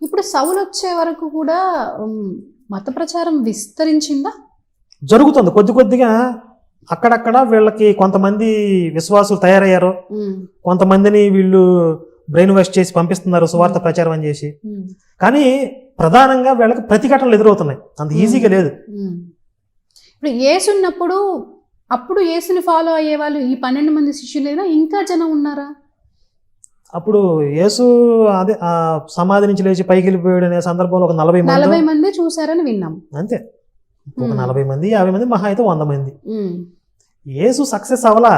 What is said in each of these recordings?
ఇప్పుడు సౌలు వచ్చే వరకు కూడా మత ప్రచారం విస్తరించిందా? జరుగుతుంది కొద్ది కొద్దిగా. అక్కడక్కడ వీళ్ళకి కొంతమంది విశ్వాసులు తయారయ్యారు, కొంతమందిని వీళ్ళు బ్రెయిన్ వాష్ చేసి పంపిస్తున్నారు సువార్త ప్రచారం అని చేసి. కానీ ప్రధానంగా వీళ్ళకి ప్రతిఘటనలు ఎదురవుతున్నాయి, అంత ఈజీగా లేదు. ఇప్పుడు యేసున్నప్పుడు అప్పుడు యేసుని ఫాలో అయ్యే వాళ్ళు ఈ 12 మంది శిష్యులైనా ఇంకా జనం ఉన్నారా? అప్పుడు యేసు అదే సమాధి నుంచి లేచి పైకి వెళ్ళిపోయాడు అనే సందర్భంలో ఒక 40 మంది చూసారని విన్నాం. అంతే, ఒక 40 మంది 50 మంది మహా అయితే 100 మంది. యేసు సక్సెస్ అవలా.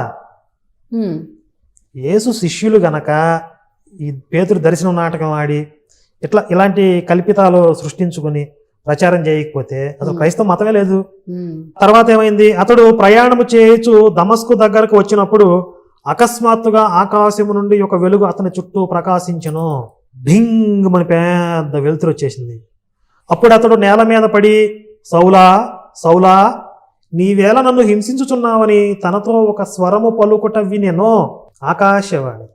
యేసు శిష్యులు గనక ఈ పేతురు దర్శనం నాటకం ఆడి ఇలాంటి కల్పితాలు సృష్టించుకుని ప్రచారం చేయకపోతే అసలు క్రైస్తవ మతమే లేదు. తర్వాత ఏమైంది, అతడు ప్రయాణము చేయొచ్చు దమస్కు దగ్గరకు వచ్చినప్పుడు అకస్మాత్తుగా ఆకాశము నుండి ఒక వెలుగు అతని చుట్టూ ప్రకాశించెను. భింగ్ మన పెద్ద వెలుతురు వచ్చేసింది. అప్పుడు అతడు నేల మీద పడి, సౌలా సౌలా నీవేళ నన్ను హింసించుచున్నావని తనతో ఒక స్వరము పలుకుట వినెను. ఆకాశవాణి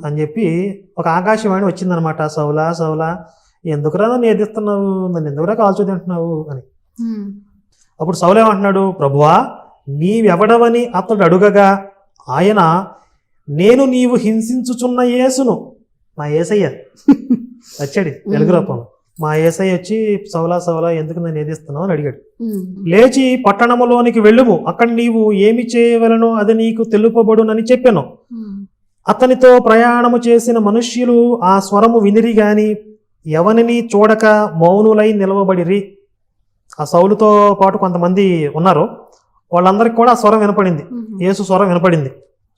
అని చెప్పి ఒక ఆకాశవాణి వచ్చిందనమాట. సౌలా సౌలా ఎందుకురా నన్ను ఏదిస్తున్నావు, నన్ను ఎందుకురా కాల్చు తింటున్నావు అని. అప్పుడు సౌలు ఏమంటున్నాడు, ప్రభువా నీవెవడవని అతడు అడుగగా ఆయన, నేను నీవు హింసించుచున్న యేసును. మా యేసయ్య వచ్చాడు వెలుగు రూపంలో. మా యేసయ్య వచ్చి సౌలా సౌలా ఎందుకు నన్ను ఏదిస్తున్నావు అని అడిగాడు. లేచి పట్టణములోనికి వెళ్ళుము, అక్కడ నీవు ఏమి చేయవలనో అది నీకు తెలుపబడునని చెప్పాను. అతనితో ప్రయాణము చేసిన మనుష్యులు ఆ స్వరము వినిరి గాని ఎవరిని చూడక మౌనులై నిలవబడిరి. ఆ సౌలుతో పాటు కొంతమంది ఉన్నారు, వాళ్ళందరికీ కూడా ఆ స్వరం వినపడింది, యేసు స్వరం వినపడింది.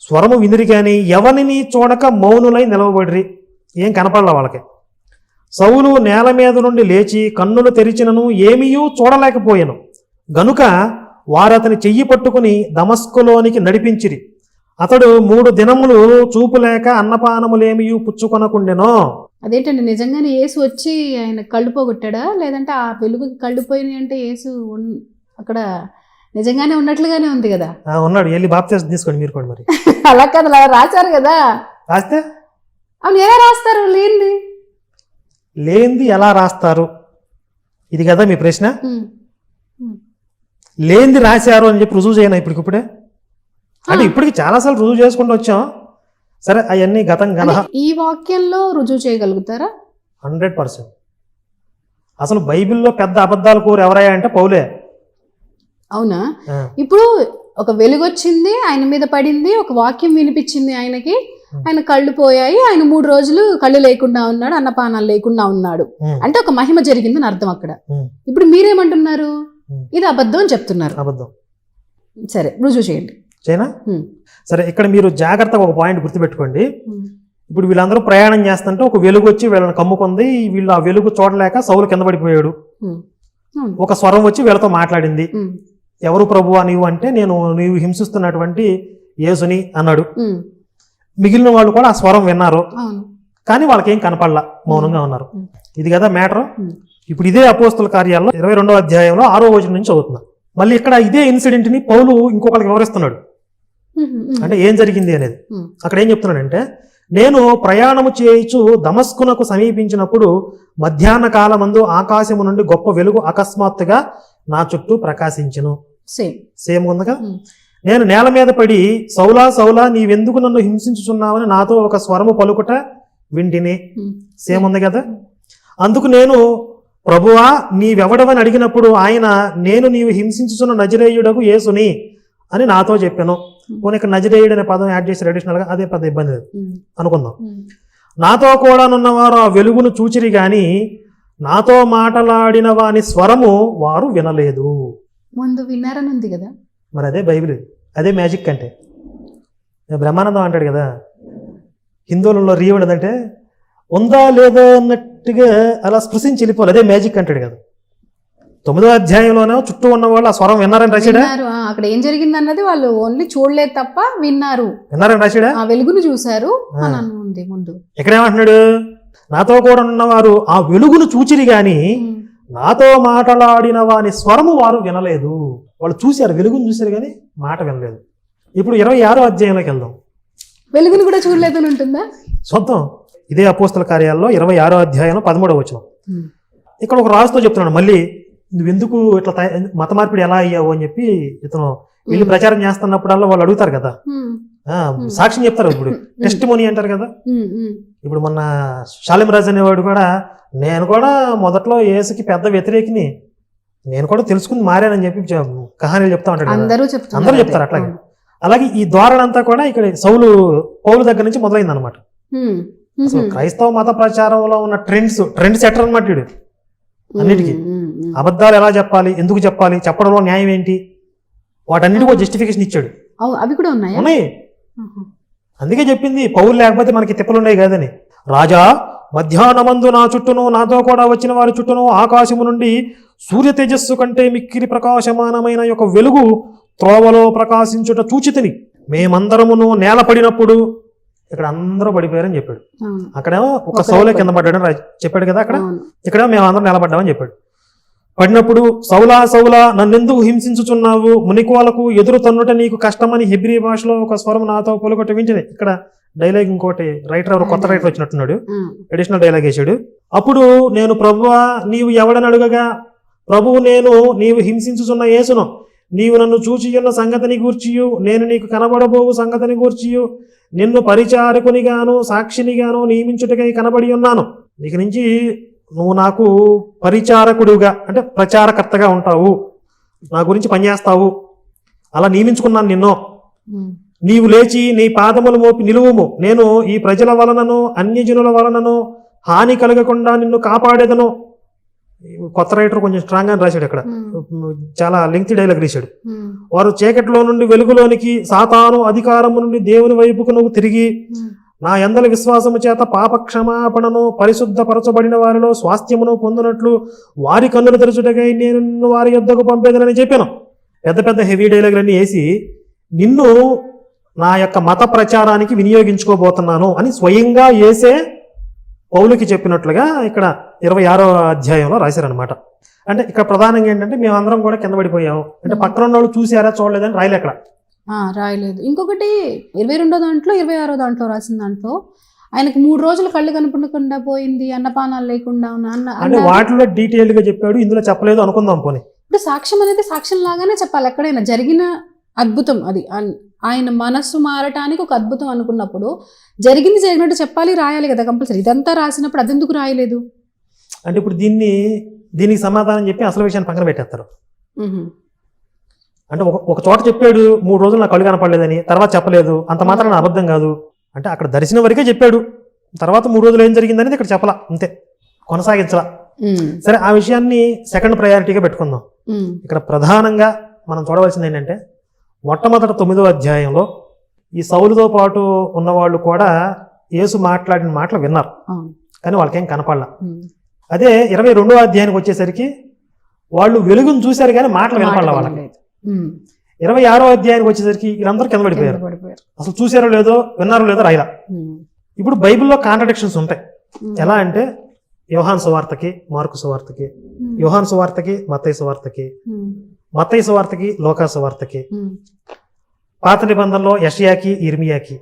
స్వరము వినిరి గాని ఎవరిని చూడక మౌనులై నిలవబడిరి. ఏం కనపడలా వాళ్ళకి. సౌలు నేల మీద నుండి లేచి కన్నులు తెరిచినను ఏమీయూ చూడలేకపోయాను గనుక వారతని చెయ్యి పట్టుకుని దమస్కులోనికి నడిపించిరి. అతడు 3 దినములు చూపులేక అన్నపానములేమియూ పుచ్చుకొనకుండెనో. అదేంటండి, నిజంగానే యేసు వచ్చి ఆయన కళ్ళు పోగొట్టాడా, లేదంటే ఆ వెలుగు కళ్ళు పోయినాయి అంటే యేసు అక్కడ నిజంగానే ఉన్నట్లుగానే ఉంది కదా? ఉన్నాడు, వెళ్ళి బాప్తిసం తీసుకోండి మీరు కూడా. మరి అలా కదా, అలా రాశారు కదా. రాస్తే అవును, ఎలా రాస్తారు? లేనిది ఎలా రాస్తారు, ఇది కదా మీ ప్రశ్న. లేనిది రాశారు అని చెప్పి రుజువు చేయను ఇప్పటికిప్పుడే. అంటే ఇప్పటికి చాలాసార్లు రుజువు చేసుకుంటూ వచ్చాం. సరే అవన్నీ గతం గత. ఈ వాక్యంలో రుజువు చేయగలుగుతారా? 100%. అసలు బైబిల్లో పెద్ద అబద్ధాలు కోరు ఎవరయ్యా అంటే పౌలే. అవునా? ఇప్పుడు ఒక వెలుగు వచ్చింది, ఆయన మీద పడింది, ఒక వాక్యం వినిపించింది ఆయనకి, ఆయన కళ్ళు పోయాయి, ఆయన 3 రోజులు కళ్ళు లేకుండా ఉన్నాడు, అన్నపానాలు లేకుండా ఉన్నాడు అంటే ఒక మహిమ జరిగిందని అర్థం అక్కడ. ఇప్పుడు మీరేమంటున్నారు? ఇది అబద్ధం అని చెప్తున్నారు. అబద్ధం. సరే, రుజువు చేయండి. చేయనా? సరే, ఇక్కడ మీరు జాగ్రత్తగా ఒక పాయింట్ గుర్తుపెట్టుకోండి. ఇప్పుడు వీళ్ళందరూ ప్రయాణం చేస్తుంటే ఒక వెలుగు వచ్చి వీళ్ళని కమ్ముకుంది. వీళ్ళు ఆ వెలుగు చూడలేక సౌలు కింద పడిపోయాడు. ఒక స్వరం వచ్చి వీళ్ళతో మాట్లాడింది. ఎవరు ప్రభువా నీవు అంటే, నీవు హింసిస్తున్నటువంటి యేసుని అన్నాడు. మిగిలిన వాళ్ళు కూడా ఆ స్వరం విన్నారు, కానీ వాళ్ళకేం కనపడలా, మౌనంగా ఉన్నారు. ఇది కదా మ్యాటర్. ఇప్పుడు ఇదే అపోస్తుల కార్యాల్లో 22వ అధ్యాయంలో 6వ వచనం నుంచి చదువుతున్నా. మళ్ళీ ఇక్కడ ఇదే ఇన్సిడెంట్ ని పౌలు ఇంకొకరికి వివరిస్తున్నాడు, అంటే ఏం జరిగింది అనేది. అక్కడ ఏం చెప్తున్నాడంటే, నేను ప్రయాణము చేయించు దమస్కునకు సమీపించినప్పుడు మధ్యాహ్న కాలమందు ఆకాశము నుండి గొప్ప వెలుగు అకస్మాత్తుగా నా చుట్టూ ప్రకాశించెను. సేమ్ ఉంది కదా. నేను నేల మీద పడి, సౌలా సౌలా నీవెందుకు నన్ను హింసించుచున్నావని నాతో ఒక స్వరము పలుకుట వింటిని. సేమ్ ఉంది కదా. అందుకు నేను, ప్రభువా నీవెవడవని అడిగినప్పుడు ఆయన, నేను నీవు హింసించుచున్న నజరేయుడకు యేసుని అని నాతో చెప్పాను. పోనీ ఇక్కడ నజరేయుడు అనే పదం యాడ్ చేసి అడిషనల్ గా, అదే పెద్ద ఇబ్బంది అనుకుందాం. నాతో కూడా నున్నవారు ఆ వెలుగును చూచిరి గాని నాతో మాట్లాడిన వాని స్వరము వారు వినలేదు. ముందు విన్నారని ఉంది కదా. మరి అదే బైబిల్, అదే మ్యాజిక్. అంటే బ్రహ్మానందం అంటాడు కదా, హిందువులలో రీవడదంటే ఉందా లేదా అన్నట్టుగా అలా స్పృశించి వెళ్ళిపోవాలి, అదే మ్యాజిక్ అంటాడు కదా. 9వ అధ్యాయంలోనే చుట్టూ ఉన్న వాళ్ళు ఆ స్వరం విన్నారని రాశాడా? అక్కడ ఏం జరిగింది అన్నది వాళ్ళు ఓన్లీ చూడలేదు తప్ప విన్నారని రాశాడా? ఆ వెలుగును చూశారు ముందు. ఇక్కడ ఏమంటున్నాడు, నాతో కూడా ఉన్నవారు ఆ వెలుగును చూచిరి గాని నాతో మాట్లాడిన వాని స్వరము వారు వినలేదు. వాళ్ళు చూశారు, వెలుగును చూశారు కానీ మాట వినలేదు. ఇప్పుడు 26వ అధ్యాయంలోకి వెళ్దాం. వెలుగును కూడా చూడలేదు అని ఉంటుందా? సొంతం ఇదే అపోస్తల కార్యాల్లో 26వ అధ్యాయం 13వ వచనం. ఇక్కడ ఒక రాజుతో చెప్తున్నాడు, మళ్ళీ నువ్వెందుకు ఇట్లా మత మార్పిడి ఎలా అయ్యావు అని చెప్పి ఇతను వీళ్ళు ప్రచారం చేస్తున్నప్పుడల్లా వాళ్ళు అడుగుతారు కదా, సాక్ష్యం చెప్తారు. ఇప్పుడు టెస్ట్ మోనీ అంటారు కదా. ఇప్పుడు మొన్న షాలిం రాజు అనేవాడు కూడా, నేను కూడా మొదట్లో యేసుకి పెద్ద వ్యతిరేకిని, నేను కూడా తెలుసుకుని మారానని చెప్పి కహానీలు చెప్తా ఉంటాడు. అందరూ చెప్తారు అట్లాగే. అలాగే ఈ ధోరణి అంతా కూడా ఇక్కడ పౌలు దగ్గర నుంచి మొదలైంది అనమాట. క్రైస్తవ మత ప్రచారంలో ఉన్న ట్రెండ్ సెటర్ అనమాట వీడు. అన్నిటికీ అబద్ధాలు ఎలా చెప్పాలి, ఎందుకు చెప్పాలి, చెప్పడంలో న్యాయం ఏంటి, వాటన్నిటికీ ఒక జస్టిఫికేషన్ ఇచ్చాడు. అవి కూడా ఉన్నాయి. అందుకే చెప్పింది పౌలు లేకపోతే మనకి తిప్పలున్నాయి కాదని. రాజా, మధ్యాహ్నమందు నా చుట్టూను నాతో కూడా వచ్చిన వారి చుట్టూను ఆకాశము నుండి సూర్య తేజస్సు కంటే మిక్కిలి ప్రకాశమానమైన యొక్క వెలుగు త్రోవలో ప్రకాశించుట చూచితిని. మేమందరమును నేల పడినప్పుడు, ఇక్కడ అందరూ పడిపోయారని చెప్పాడు. అక్కడేమో ఒక సౌలే కింద పడ్డాడని చెప్పాడు కదా, ఇక్కడేమో మేమందరం నిలబడ్డామని చెప్పాడు. పడినప్పుడు సౌలా సౌలా నన్నెందుకు హింసించుచున్నావు, మునికోలకు ఎదురు తన్నుట నీకు కష్టమని హెబ్రీ భాషలో ఒక స్వరం నాతో పొలుగొట్టి వింటింది. ఇక్కడ డైలాగ్ ఇంకోటి రైటర్ ఎవరు కొత్త రైటర్ వచ్చినట్టున్నాడు, అడిషనల్ డైలాగ్ వేసాడు. అప్పుడు నేను, ప్రభువా నీవు ఎవడని అడుగగా, ప్రభువు నీవు హింసించుచున్న యేసును, నీవు నన్ను చూచియున్న సంగతిని గూర్చియు నేను నీకు కనబడబోవు సంగతిని గూర్చియు నిన్ను పరిచారకునిగాను సాక్షినిగాను నియమించుటకై కనబడి ఉన్నాను. నీకు నుంచి నువ్వు నాకు పరిచారకుడిగా అంటే ప్రచారకర్తగా ఉంటావు, నా గురించి పనిచేస్తావు, అలా నియమించుకున్నాను నిన్ను. నీవు లేచి నీ పాదములు మోపి నిలువుము, నేను ఈ ప్రజల వలనను అన్యజనుల వలనను హాని కలగకుండా నిన్ను కాపాడేదను. కొత్త రైటర్ కొంచెం స్ట్రాంగ్ అని రాశాడు, ఇక్కడ చాలా లెంగ్తీ డైలాగ్ రాశాడు. వారు చీకటిలో నుండి వెలుగులోనికి, సాతాను అధికారము నుండి దేవుని వైపుకు నువ్వు తిరిగి నా యందలి విశ్వాసము చేత పాప క్షమాపణను పరిశుద్ధపరచబడిన వారిలో స్వాస్థ్యమును పొందినట్లు వారి కన్నులు తెరచుటకై నేను వారి యొద్దకు పంపేదనని చెప్పాను. పెద్ద పెద్ద హెవీ డైలాగులన్నీ వేసి నిన్ను నా యొక్క మత ప్రచారానికి వినియోగించుకోబోతున్నాను అని స్వయంగా యేసే పౌలుకి చెప్పినట్లుగా ఇక్కడ 26వ అధ్యాయంలో రాశారనమాట. అంటే ఇక్కడ ప్రధానంగా ఏంటంటే మేమందరం కూడా కింద పడిపోయాము అంటే పక్కన ఉన్న వాళ్ళు చూసారా చూడలేదని రాయలే అక్కడ, రాయలేదు. ఇంకొకటి 22వ దాంట్లో 26వ దాంట్లో రాసిన దాంట్లో ఆయనకు 3 రోజులు కళ్ళు కనపడకుండా పోయింది, అన్నపానాలు లేకుండా అంటే వాటిలో డీటెయిల్ గా చెప్పాడు, ఇందులో చెప్పలేదు అనుకుందాం పోనీ. ఇప్పుడు సాక్ష్యం అనేది సాక్ష్యం లాగానే చెప్పాలి, ఎక్కడైనా జరిగిన అద్భుతం అది, ఆయన మనస్సు మారటానికి ఒక అద్భుతం అనుకున్నప్పుడు జరిగినట్టు చెప్పాలి, రాయాలి కదా కంపల్సరీ. ఇదంతా రాసినప్పుడు అదెందుకు రాయలేదు అంటే ఇప్పుడు దీనికి సమాధానం చెప్పి అసలు విషయాన్ని పక్కన పెట్టేస్తారు. అంటే ఒక చోట చెప్పాడు 3 రోజులు నాకు కళ్ళు కనపడలేదని, తర్వాత చెప్పలేదు, అంత మాత్రం నా అబద్ధం కాదు అంటే అక్కడ దర్శనం వరకే చెప్పాడు, తర్వాత 3 రోజులు ఏం జరిగిందనేది ఇక్కడ చెప్పలా, అంతే, కొనసాగించలా. సరే, ఆ విషయాన్ని సెకండ్ ప్రయారిటీగా పెట్టుకుందాం. ఇక్కడ ప్రధానంగా మనం చూడవలసింది ఏంటంటే మొట్టమొదటి 9వ అధ్యాయంలో ఈ సౌలుతో పాటు ఉన్నవాళ్ళు కూడా యేసు మాట్లాడిన మాటలు విన్నారు, కానీ వాళ్ళకేం కనపడలా. అదే 22వ అధ్యాయానికి వచ్చేసరికి వాళ్ళు వెలుగును చూశారు కానీ మాటలు వినపడలా వాళ్ళకి. 26వ అధ్యాయానికి వచ్చేసరికి వీళ్ళందరూ కింద పడిపోయారు, అసలు చూసారో లేదో విన్నారో లేదో రాయలా. ఇప్పుడు బైబిల్లో కాంట్రడిక్షన్స్ ఉంటాయి. ఎలా అంటే యోహాను సువార్తకి మార్కు సువార్తకి, యోహాను సువార్తకి మత్తయి సువార్తకి, మత్తయి సువార్తకి లూకా సువార్తకి, పాత నిబంధనలో యెషయాకి ఇర్మియాకి,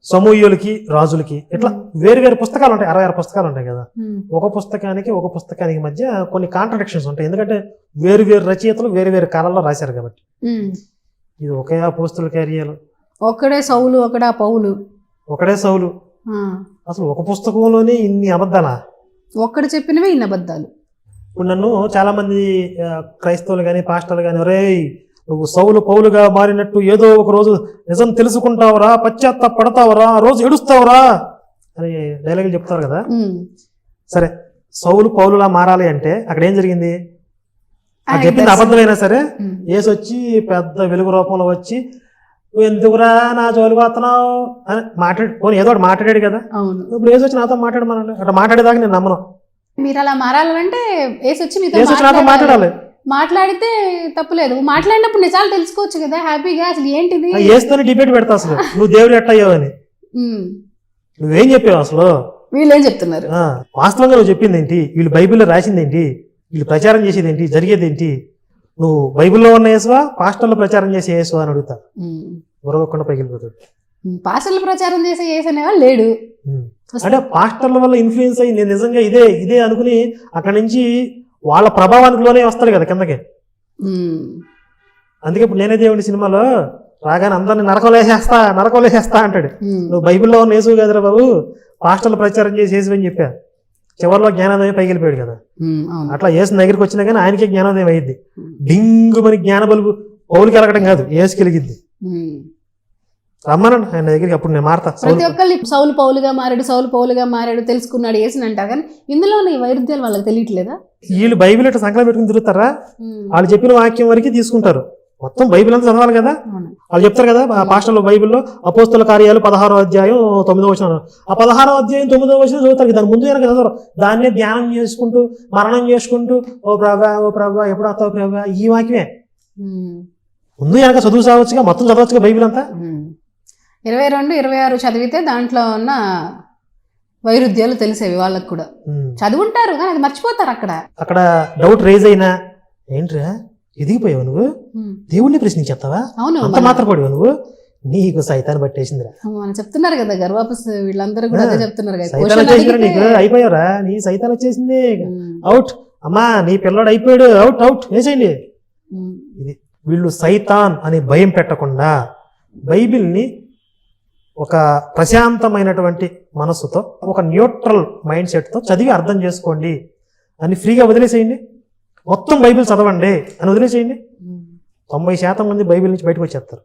సమూయేలుకి రాజులకి, ఇట్లా వేరు పుస్తకాలు ఉంటాయి, 66 పుస్తకాలు ఉంటాయి కదా. ఒక పుస్తకానికి మధ్య కొన్ని కాంట్రడిక్షన్స్ ఉంటాయి, ఎందుకంటే వేరు రచయితలు వేరు కాలాల్లో రాశారు కాబట్టి. ఇది ఒకే అపోస్తలుల కార్యాలు, ఒకడే సౌలు ఒకడే పౌలు, ఒకడే సౌలు. అసలు ఒక పుస్తకంలోనే ఇన్ని అబద్ధాలా? ఒక్కడు చెప్పినవే ఇన్ని అబద్ధాలు. ఇప్పుడు నన్ను చాలా మంది క్రైస్తవులు కానీ పాస్టర్లు కానీ, ఒరేయ్ నువ్వు సౌలు పౌలుగా మారినట్టు ఏదో ఒక రోజు నిజం తెలుసుకుంటావురా, పశ్చాత్తాపడతావురా, రోజు ఏడుస్తావురా అని డైలాగులు చెప్తారు కదా. సరే, సౌలు పౌలులా మారాలి అంటే అక్కడ ఏం జరిగింది? అది చెప్పింది అబద్ధమైనా సరే యేసు వచ్చి పెద్ద వెలుగు రూపంలో వచ్చి నువ్వు ఎందుకురా నా జోలికి వస్తున్నావు అని ఏదో ఒకటి మాట్లాడాడు కదా. ఇప్పుడు యేసు వచ్చి నాతో మాట్లాడమన్నాడు, అట్లా మాట్లాడేదాకా నేను నమ్మను. మీరు అలా మారాలంటే యేసు వచ్చి నాతో మాట్లాడాలి, మాట్లాడితే తప్పులేదు, మాట్లాడినప్పుడు నిజాలు తెలుసుకోవచ్చు కదా హ్యాపీగా. అసలు ఏంటిది యేసుతోనే డిబేట్ పెడతా, అసలు నువ్వు దేవుడు ఎట్టయ్యావు అని నువ్వేం చెప్పావు, అసలు వీళ్ళు ఏం చెప్తున్నారు, వాస్తవంగా నువ్వు చెప్పింది ఏంటి, వీళ్ళు బైబిల్లో రాసింది ఏంటి, వీళ్ళు ప్రచారం చేసేది ఏంటి, జరిగేది ఏంటి, నువ్వు బైబిల్లో ఉన్న యేసువా పాస్టర్లు ప్రచారం చేసే యేసువా అని అడుగుతా, ఉరగకుండా పగిలిపోతాడు. పాస్టర్లు ప్రచారం చేసే యేసు అనేవాళ్ళు లేడు, అంటే పాస్టర్ల వల్ల ఇన్ఫ్లుయెన్స్ అయ్యి నేను నిజంగా ఇదే అనుకుని అక్కడి నుంచి వాళ్ళ ప్రభావానికి లోనే వస్తాడు కదా కిందకి. అందుకే ఇప్పుడు నేనే దేవుడి సినిమాలో రాగానే అందరిని నరకలేసేస్తా అంటాడు. నువ్వు బైబిల్లో ఉన్న యేసు కదరా బాబు, పాస్టర్లు ప్రచారం చేసేసి అని చెప్పా. చివరిలో జ్ఞానోదయం పైకి వెళ్ళిపోయాడు కదా. అట్లా యేసు దగ్గరికి వచ్చినా కానీ ఆయనకే జ్ఞానోదయం అయ్యింది. డింగు మరి జ్ఞాన బలుపు పౌలుకి ఎలగడం కాదు, యేసుకి వెలిగింది. రమ్మనండి ఆయన దగ్గరికి, అప్పుడు నేను మారతా. ప్రతి ఒక్కళ్ళు సౌలు పౌలుగా మారాడు తెలుసుకున్నాడు యేసుని అంటారు, కానీ ఇందులో ఈ వైరుధ్యాలు వాళ్ళకి తెలియట్లేదా? వీళ్ళు బైబిల్ ఇట్లా సంకలం పెట్టుకుని తిరుగుతారా? వాళ్ళు చెప్పిన వాక్యం వరకు తీసుకుంటారు, మొత్తం బైబిల్ అంతా చదవాలి కదా. వాళ్ళు చెప్తారు కదా పాస్టర్లు బైబిల్లో అపోస్తల కార్యాలు 16వ అధ్యాయం 9వ వచనం, ఆ 16వ అధ్యాయం 9వ వచనం చదువుతారు. దాని ముందు వెనక చదవరు, దాన్నే ధ్యానం చేసుకుంటూ మరణం చేసుకుంటూ ఓ ప్రభా ఎప్పుడు వస్తావు ప్రభా, ఈ వాక్యమే ముందు వెనక చదువు సావచ్చుగా, మొత్తం చదవచ్చుగా బైబిల్ అంతా. 22, 26 చదివితే దాంట్లో ఉన్న వైరుధ్యాలు తెలిసేవి వాళ్ళకు కూడా. చదువుంటారు కానీ అది మర్చిపోతారు. అక్కడ డౌట్ రేజ్ అయినా ఏంట్రా ఎదిగిపోయావు నువ్వు, దేవుణ్ణి ప్రశ్నించేస్తావా, అంత మాత్రం పడివా నువ్వు, నీకు సైతాన్ని పట్టేసిందిరా మనం చెప్తున్నారు కదా. గర్వాపస్ వీళ్ళందరూ కూడా అదే చెప్తున్నారు కదా, నీకు అయిపోయావురా, నీ సైతాన్ వచ్చేసింది, అవుట్ అమ్మా, నీ పిల్లడు అయిపోయాడు, అవుట్ వేసేయండి. ఇది వీళ్ళు సైతాన్ అని భయం పెట్టకుండా బైబిల్ని ఒక ప్రశాంతమైనటువంటి మనస్సుతో, ఒక న్యూట్రల్ మైండ్ సెట్తో చదివి అర్థం చేసుకోండి అని ఫ్రీగా వదిలేసేయండి. మొత్తం బైబిల్ చదవండి అని వదిలేసేయండి. 90% మంది బైబిల్ నుంచి బయటకు వచ్చేస్తారు.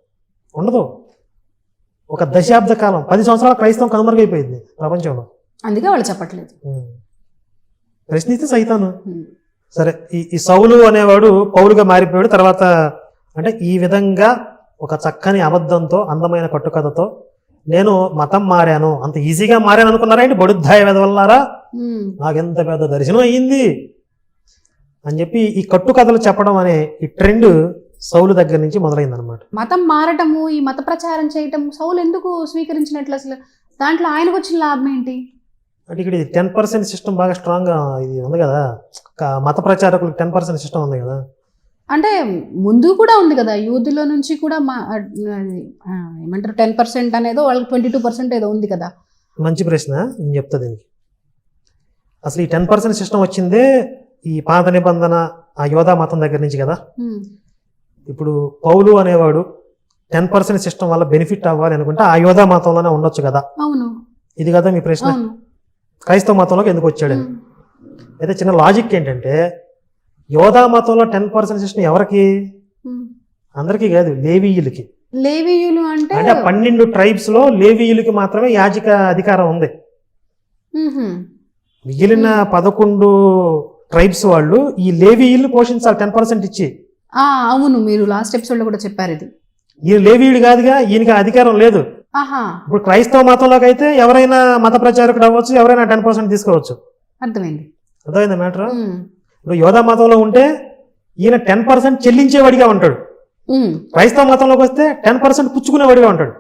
ఉండదు. ఒక దశాబ్ద కాలం 10 సంవత్సరాల క్రైస్తవం కనుమరుగైపోయింది ప్రపంచంలో. అందుకే వాళ్ళు చెప్పట్లేదు. ప్రశ్నిస్తే సైతాను. సరే, ఈ సౌలు అనేవాడు పౌలుగా మారిపోయాడు. తర్వాత అంటే ఈ విధంగా ఒక చక్కని అబద్ధంతో, అందమైన కట్టుకథతో నేను మతం మారాను, అంత ఈజీగా మారాను అనుకున్నారా ఏంటి? బడుద్దాయ వెదవల్లారా, నాకెంత పెద్ద దర్శనం అయ్యింది అని చెప్పి ఈ కట్టుకథలు చెప్పడం అనే ఈ ట్రెండ్ సౌలు దగ్గర నుంచి మొదలైందనమాట. మతం మారటము, ఈ మత ప్రచారం చేయటం సౌలు ఎందుకు స్వీకరించినట్లు? అసలు దాంట్లో ఆయనకు వచ్చిన లాభం ఏంటి అంటే ఇక్కడ 10% సిస్టమ్ బాగా స్ట్రాంగ్ గా ఇది ఉంది కదా, మత ప్రచారకులకు 10% సిస్టమ్ ఉంది కదా. అంటే ముందు కూడా ఉంది కదా, యూదుల నుంచి కూడా ఏమంటారు 10% అనేదో, వాళ్ళకి 22% ఏదో ఉంది కదా. మంచి ప్రశ్న, నేను చెప్తా దీనికి. అసలు ఈ 10% సిస్టమ్ వచ్చిందే ఈ పాత నిబంధన ఆ యోధా మతం దగ్గర నుంచి కదా. ఇప్పుడు పౌలు అనేవాడు 10% సిస్టమ్ వల్ల బెనిఫిట్ అవ్వాలి అనుకుంటే ఆ యోధా మతంలోనే ఉండొచ్చు కదా. అవును, ఇది కదా మీ ప్రశ్న. క్రైస్తవ మతంలోకి ఎందుకు వచ్చాడని. అయితే చిన్న లాజిక్ ఏంటంటే, యోధా మతంలో 10% సిస్టమ్ ఎవరికి? అందరికీ కాదు, లేవీయులకి. లేవీయులు అంటే 12 ట్రైబ్స్ లో లేవీయులకి మాత్రమే యాజక అధికారం ఉంది. మిగిలిన 11 ట్రైబ్స్ వాళ్ళు ఈ లేవీయుల్ని పోషించాలి 10% ఇచ్చి. అవును, మీరు లాస్ట్ ఎపిసోడ్ లో కూడా చెప్పారు ఇది. ఈయన లేవీయుడు కాదుగా, ఈయనకి అధికారం లేదు. ఇప్పుడు క్రైస్తవ మతంలోకి అయితే ఎవరైనా మత ప్రచారకుడు అవ్వచ్చు, ఎవరైనా 10% తీసుకోవచ్చు. అర్థమైందా మ్యాటర్? ఇప్పుడు యోధా మతంలో ఉంటే ఈయన 10% చెల్లించేవాడిగా ఉంటాడు. క్రైస్తవ మతంలోకి వస్తే 10% పుచ్చుకునేవాడిగా ఉంటాడు.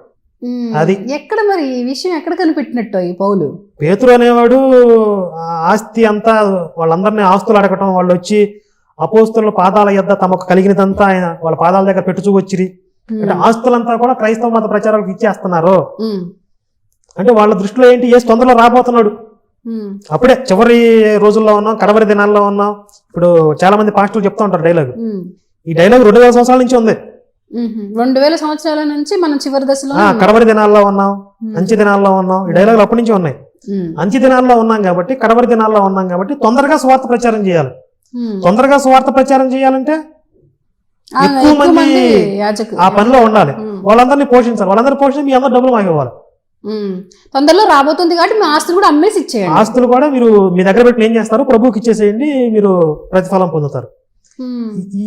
అది ఎక్కడ మరి ఈ విషయం ఎక్కడ కనిపెట్టినట్టు ఈ పౌలు? పేతురు అనేవాడు ఆస్తి అంతా, వాళ్ళందరినీ ఆస్తులు అడగటం, వాళ్ళు వచ్చి అపోస్తుల పాదాల యొద్ద తమకు కలిగినదంతా ఆయన వాళ్ళ పాదాల దగ్గర పెట్టుచూ వచ్చిరి అంటే ఆస్తులంతా కూడా క్రైస్తవ మత ప్రచారాలకు ఇచ్చేస్తున్నారు. అంటే వాళ్ళ దృష్టిలో ఏంటి, యేసు తొందరలో రాబోతున్నాడు, అప్పుడే చివరి రోజుల్లో ఉన్నాం, కడవరి దినాల్లో ఉన్నాం. ఇప్పుడు చాలా మంది పాస్టర్లు చెప్తా ఉంటారు డైలాగ్. ఈ డైలాగ్ 2000 సంవత్సరాల నుంచి ఉంది. 2000 సంవత్సరాల నుంచి మనం చివరి దశలో, కడవరి దినాల్లో ఉన్నాం, అంచె దినాల్లో ఉన్నాం. ఈ డైలాగులు అప్పటి నుంచి ఉన్నాయి. అంచె దినాల్లో ఉన్నాం కాబట్టి, కడవరి దినాల్లో ఉన్నాం కాబట్టి తొందరగా స్వార్థ ప్రచారం చేయాలి. తొందరగా స్వార్థ ప్రచారం చేయాలంటే ఎక్కువ మంది ఆ పనిలో ఉండాలి. వాళ్ళందరినీ పోషించాలి. వాళ్ళందరూ పోషించి మీ అందరూ డబ్బులు మాకు ఇవ్వాలి. తొందరలో రాబోతుంది కాబట్టి మీ ఆస్తులు కూడా అమ్మేసి ఇచ్చేయండి. ఆస్తులు కూడా మీరు మీ దగ్గర పెట్టి ఏం చేస్తారు, ప్రభువుకి ఇచ్చేసేయండి, మీరు ప్రతిఫలం పొందుతారు.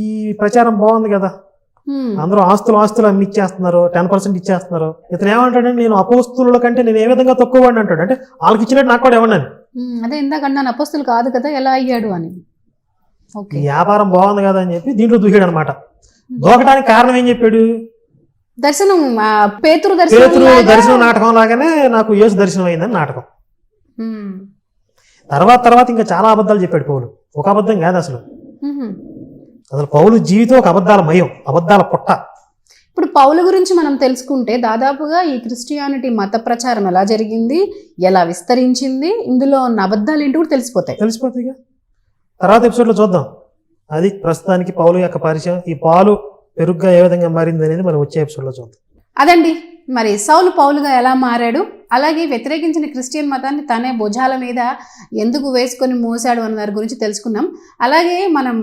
ఈ ప్రచారం బాగుంది కదా. అందరూ ఆస్తులు అమ్మి ఇచ్చేస్తున్నారు, 10% ఇచ్చేస్తున్నారు. ఇతను ఏమంటాడంటే, నేను అపోస్తుల కంటే నేను ఏ విధంగా తక్కువ వాడిని అంటాడు. అంటే వాళ్ళకి ఇచ్చినట్టు నాకు కూడా ఇవ్వండి. అదే ఇందాకన్నా అపోస్తులు కాదు కదా, ఎలా అయ్యాడు అని. వ్యాపారం బాగుంది కదా అని చెప్పి దీంట్లో దూకాడు అనమాట. దూకడానికి కారణం ఏం చెప్పాడు? దర్శనం, పేతురు దర్శనం నాటకం లాగానే నాకు యేసు దర్శనం అయిందని నాటకం. తర్వాత ఇంకా చాలా అబద్ధాలు చెప్పాడు పౌలు. ఒక అబద్ధం కాదు అసలు. పౌలు జీవితం ఒక అబద్ధాల మయం, అబద్ధాల పుట్ట. ఇప్పుడు పౌలు గురించి మనం తెలుసుకుంటే దాదాపుగా ఈ క్రిస్టియానిటీ మత ప్రచారం ఎలా జరిగింది, ఎలా విస్తరించింది, ఇందులో ఉన్న అబద్ధాలు ఏంటి కూడా తెలిసిపోతాయి. ఇక తర్వాత ఎపిసోడ్లో చూద్దాం. అది ప్రస్తుతానికి పౌలు యొక్క పరిచయం. ఈ పాలు పెరుగ్గా ఏ విధంగా మారింది అనేది మనం వచ్చే ఎపిసోడ్లో చూద్దాం. అదండి, మరి సౌలు పౌలుగా ఎలా మారాడు, అలాగే వ్యతిరేకించిన క్రిస్టియన్ మతాన్ని తనే భుజాల మీద ఎందుకు వేసుకొని మోసాడు అన్న దాని గురించి తెలుసుకున్నాం. అలాగే మనం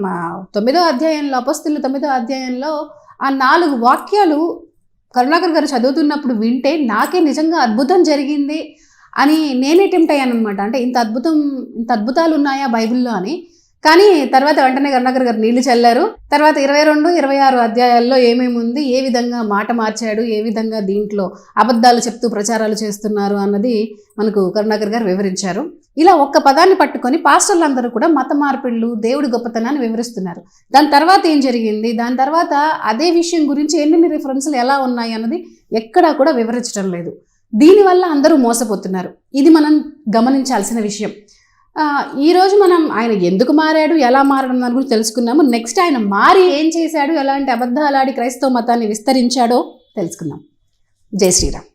9వ అధ్యాయంలో, అపొస్తలుల 9వ అధ్యాయంలో ఆ 4 వాక్యాలు కరుణాకర్ గారు చదువుతున్నప్పుడు వింటే నాకే నిజంగా అద్భుతం జరిగింది అని నేనే టెంప్ట్ అయ్యాను అనమాట. అంటే ఇంత అద్భుతాలు ఉన్నాయా బైబిల్లో అని. కానీ తర్వాత వెంటనే కరుణాకర్ గారు నీళ్లు చల్లారు. తర్వాత 22, 26 అధ్యాయాల్లో ఏమేమి ఉంది, ఏ విధంగా మాట మార్చాడు, ఏ విధంగా దీంట్లో అబద్ధాలు చెప్తూ ప్రచారాలు చేస్తున్నారు అన్నది మనకు కరుణాకర్ గారు వివరించారు. ఇలా ఒక్క పదాన్ని పట్టుకొని పాస్టర్లందరూ కూడా మత మార్పిళ్ళు, దేవుడి గొప్పతనాన్ని వివరిస్తున్నారు. దాని తర్వాత ఏం జరిగింది, దాని తర్వాత అదే విషయం గురించి ఎన్ని రిఫరెన్స్లు ఎలా ఉన్నాయి అన్నది ఎక్కడా కూడా వివరించడం లేదు. దీనివల్ల అందరూ మోసపోతున్నారు. ఇది మనం గమనించాల్సిన విషయం. ఈరోజు మనం ఆయన ఎందుకు మారాడు, ఎలా మారడం దాని గురించి తెలుసుకున్నాము. నెక్స్ట్ ఆయన మారి ఏం చేశాడు, ఎలాంటి అబద్ధాలు ఆడి క్రైస్తవ మతాన్ని విస్తరించాడో తెలుసుకుందాం. జై శ్రీరామ్.